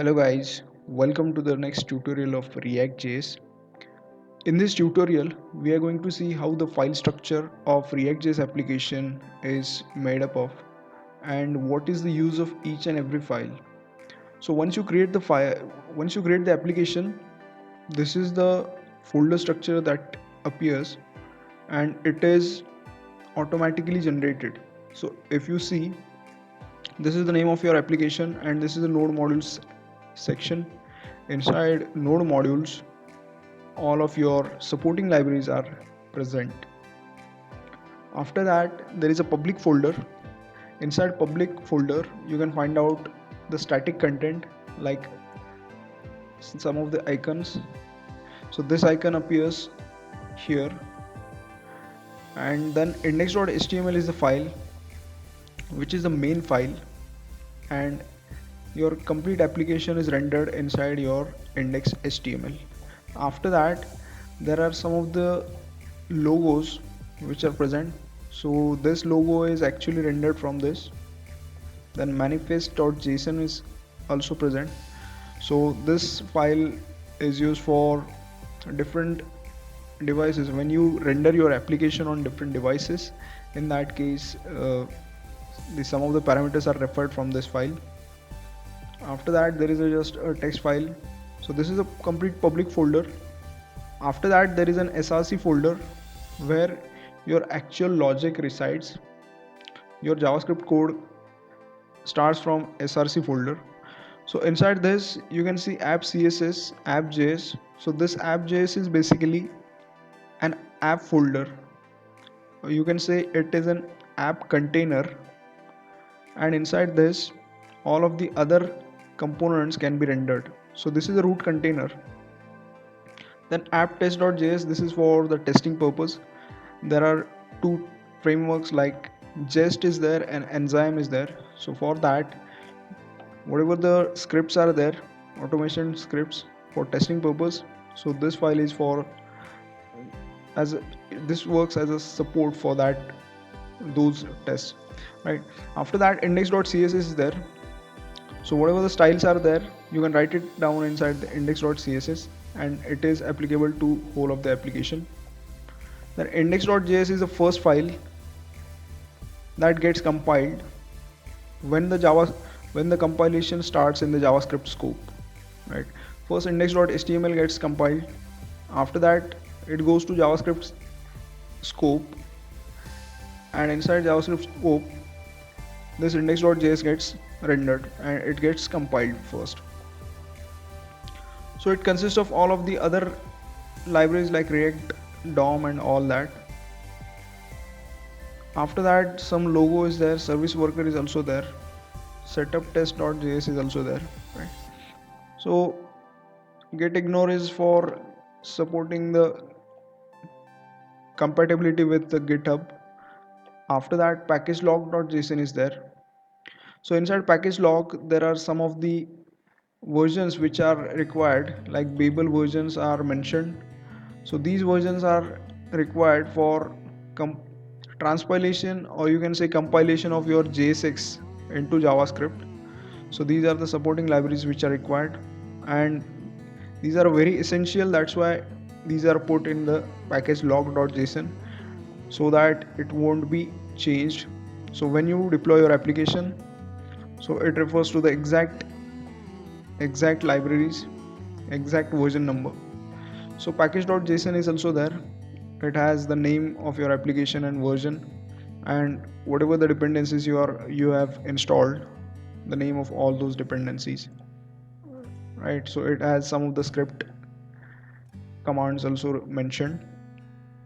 Hello guys, welcome to the next tutorial of React.js. In this tutorial, we are going to see how the file structure of React.js application is made up of and what is the use of each and every file. So once you create the application, this is the folder structure that appears and it is automatically generated. So if you see, this is the name of your application and this is the node modules section. Inside node modules, all of your supporting libraries are present. After that, there is a public folder. Inside public folder, you can find out the static content like some of the icons. So this icon appears here, and then index.html is the file which is the main file, and your complete application is rendered inside your index.html. After that, there are some of the logos which are present. So this logo is actually rendered from this. Then manifest.json is also present. So this file is used for different devices. When you render your application on different devices, in that case some of the parameters are referred from this file. After that, there is just a text file. So this is a complete public folder. After that, there is an src folder where your actual logic resides. Your JavaScript code starts from src folder. So inside this, you can see app css, app.js. So this app.js is basically an app folder. You can say it is an app container, and inside this, all of the other components can be rendered. So this is the root container. Then app test.js, this is for the testing purpose. There are two frameworks like Jest is there and Enzyme is there. So for that, whatever the scripts are there, automation scripts for testing purpose, so this file is for this works as a support for those tests, right? After that, index.css is there. So whatever the styles are there, you can write it down inside the index.css and it is applicable to whole of the application. Then index.js is the first file that gets compiled when the compilation starts in the JavaScript scope, right? First index.html gets compiled. After that, it goes to JavaScript scope, and inside JavaScript scope, this index.js gets rendered and it gets compiled first. So it consists of all of the other libraries like React, DOM and all that. After that, some logo is there, service worker is also there, setup test.js is also there, right? So getignore is for supporting the compatibility with the GitHub. After that, package-log.json is there. So inside package log, there are some of the versions which are required, like Babel versions are mentioned. So these versions are required for transpilation, or you can say compilation of your JSX into JavaScript. So these are the supporting libraries which are required, and these are very essential. That's why these are put in the package log.json so that it won't be changed. So when you deploy your application, so it refers to the exact libraries, exact version number. So package.json is also there. It has the name of your application and version, and whatever the dependencies you have installed, the name of all those dependencies, right? So it has some of the script commands also mentioned,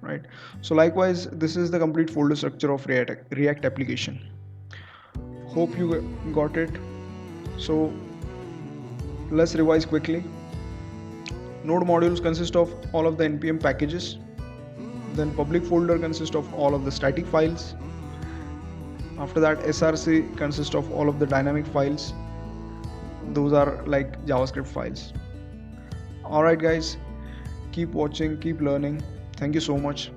right? So likewise, this is the complete folder structure of React application. Hope you got it. So let's revise quickly. Node modules consist of all of the npm packages. Then public folder consists of all of the static files. After that, src consists of all of the dynamic files. Those are like JavaScript files. Alright guys, keep watching, keep learning. Thank you so much.